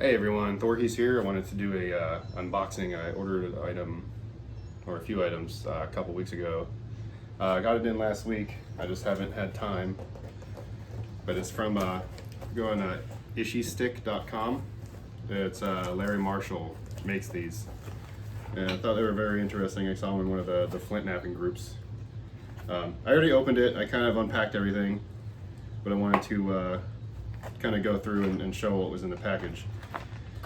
Hey everyone, Thorhe's here. I wanted to do a unboxing. I ordered an item, or a few items, a couple weeks ago. I got it in last week. I just haven't had time. But it's from, go on ishistick.com. It's Larry Marshall makes these. And I thought they were very interesting. I saw them in one of the Flint Knapping groups. I already opened it. I kind of unpacked everything. But I wanted to kind of go through and show what was in the package.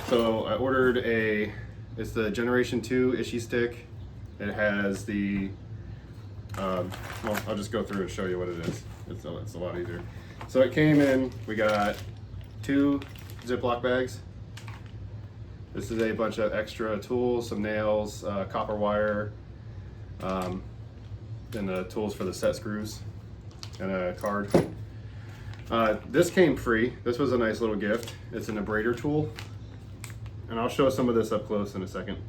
So I ordered it's the Generation 2 Ishi stick. It has the, well, I'll just go through and show you what it is. It's a lot easier. So it came in, we got 2 Ziploc bags. This is a bunch of extra tools, some nails, copper wire, and the tools for the set screws, and a card. This came free. This was a nice little gift. It's an abrader tool. And I'll show some of this up close in a second.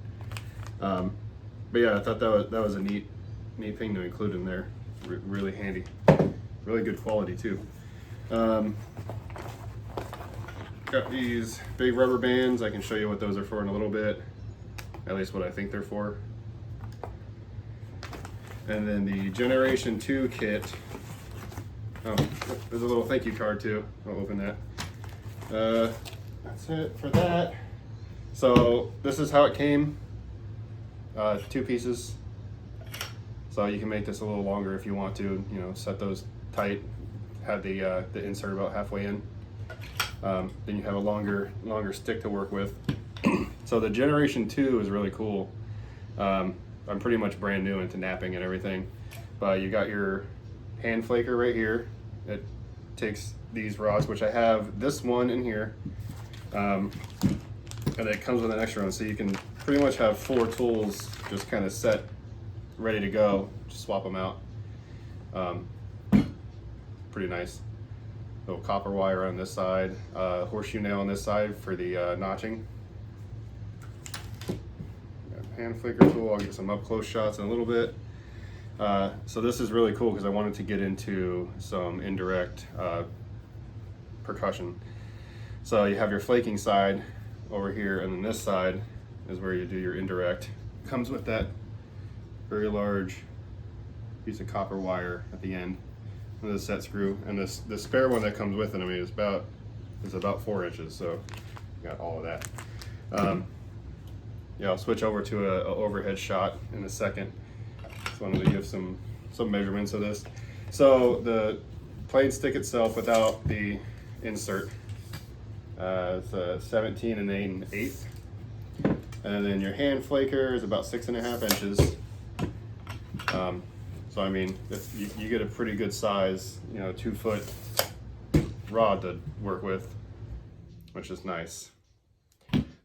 But yeah, I thought that was a neat thing to include in there. Really handy, really good quality too. Got these big rubber bands. I can show you what those are for in a little bit, at least what I think they're for. And then the Generation 2 kit. Oh, there's a little thank you card too. I'll open that. That's it for that. So this is how it came, 2 pieces. So you can make this a little longer if you want to, set those tight, have the insert about halfway in. Then you have a longer stick to work with. So the Generation 2 is really cool. I'm pretty much brand new into napping and everything, but you got your hand flaker right here. It takes these rods, which I have this one in here. And it comes with an extra one, so you can pretty much have 4 tools just kind of set, ready to go. Just swap them out. Pretty nice. Little copper wire on this side, horseshoe nail on this side for the notching. Hand flicker tool. I'll get some up close shots in a little bit. So this is really cool because I wanted to get into some indirect percussion. So you have your flaking side over here, and then this side is where you do your indirect. Comes with that very large piece of copper wire at the end, and the set screw, and the spare one that comes with it. I mean, it's about 4 inches, so you got all of that. Yeah, I'll switch over to a overhead shot in a second. Just wanted to give some measurements of this. So the plain stick itself without the insert. It's a 17 1/8, and then your hand flaker is about 6.5 inches. So I mean, you get a pretty good size, 2-foot rod to work with, which is nice.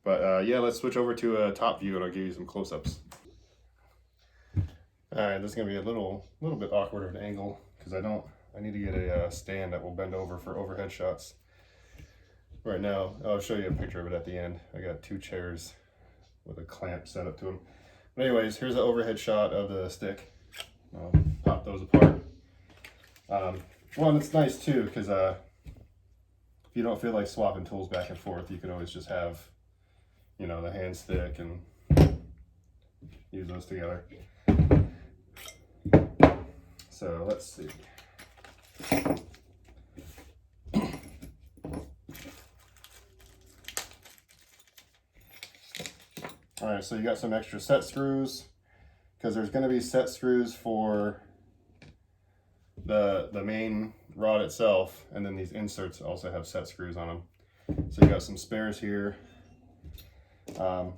But yeah, let's switch over to a top view, and I'll give you some close-ups. All right, this is gonna be a little bit awkward of an angle because I need to get a stand that will bend over for overhead shots. Right now, I'll show you a picture of it at the end. I got 2 chairs with a clamp set up to them. But anyways, here's an overhead shot of the stick. I'll pop those apart. Well, it's nice too, because if you don't feel like swapping tools back and forth, you can always just have, the hand stick and use those together. So let's see. All right, so you got some extra set screws, because there's going to be set screws for the main rod itself, and then these inserts also have set screws on them. So you got some spares here,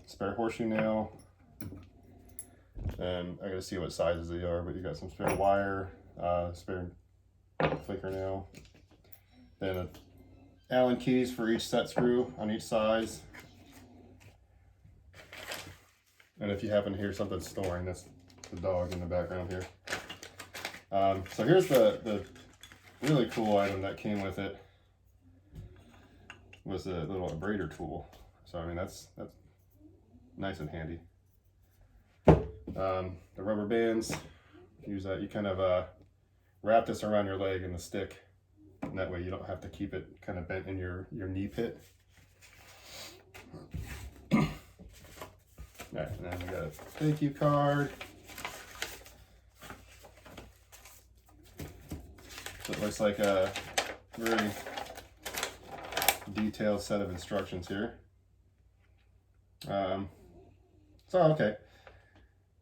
spare horseshoe nail, and I got to see what sizes they are, but you got some spare wire, spare flicker nail, then Allen keys for each set screw on each size. And if you happen to hear something snoring, that's the dog in the background here. So here's the really cool item that came with it, was the little abrader tool. So I mean, that's nice and handy. The rubber bands, use that. You kind of wrap this around your leg and the stick, and that way you don't have to keep it kind of bent in your knee pit. All right, and then we got a thank you card. So it looks like a very detailed set of instructions here. So okay.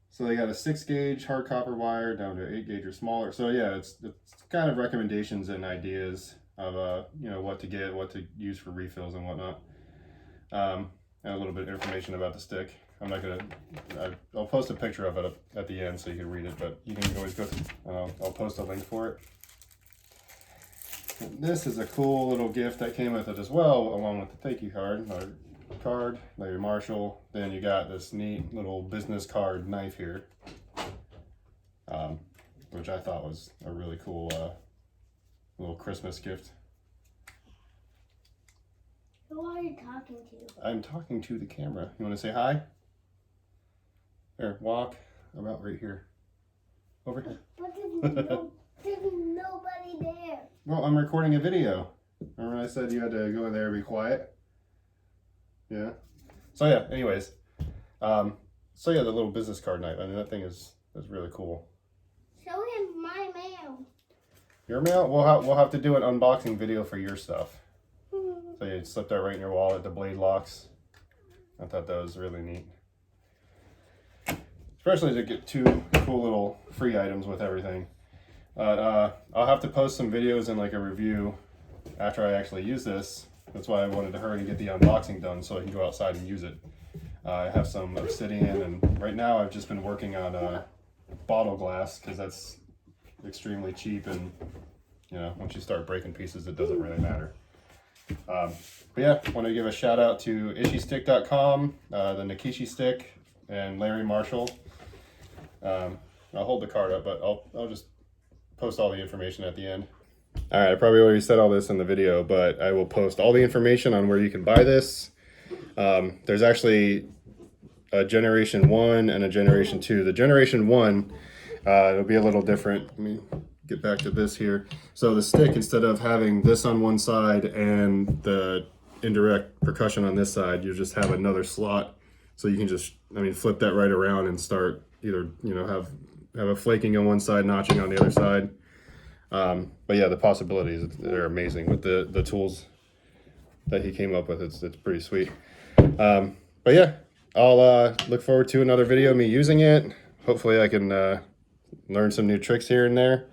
So they got a 6-gauge hard copper wire down to 8-gauge or smaller. So yeah, it's kind of recommendations and ideas of you know, what to get, what to use for refills and whatnot. And a little bit of information about the stick. I'm not gonna. I'll post a picture of it at the end so you can read it, but you can always go to. I'll post a link for it. And this is a cool little gift that came with it as well, along with the thank you card. Larry Marshall. Then you got this neat little business card knife here, which I thought was a really cool little Christmas gift. Who are you talking to? I'm talking to the camera. You want to say hi? Here, walk about right here. Over here. But there's nobody there. Well, I'm recording a video. Remember when I said you had to go in there and be quiet? Yeah. So yeah, anyways. So yeah, the little business card knife. I mean, that thing is really cool. Show him my mail. Your mail? We'll have to do an unboxing video for your stuff. So you slip that right in your wallet, the blade locks. I thought that was really neat. Especially to get 2 cool little free items with everything. I'll have to post some videos and like a review after I actually use this. That's why I wanted to hurry and get the unboxing done so I can go outside and use it. I have some obsidian, and right now I've just been working on bottle glass because that's extremely cheap, and you know, once you start breaking pieces, it doesn't really matter. But yeah, I want to give a shout out to ishistick.com, the Nakishi Stick, and Larry Marshall. I'll hold the card up, but I'll just post all the information at the end. All right, I probably already said all this in the video, but I will post all the information on where you can buy this. There's actually a Generation 1 and a Generation 2. The Generation 1, it'll be a little different. Let me get back to this here. So the stick, instead of having this on one side and the indirect percussion on this side, you just have another slot. So you can just, flip that right around and start either, have a flaking on one side, notching on the other side. But yeah, the possibilities, they're amazing with the tools that he came up with. It's pretty sweet. But yeah, I'll look forward to another video of me using it. Hopefully I can learn some new tricks here and there.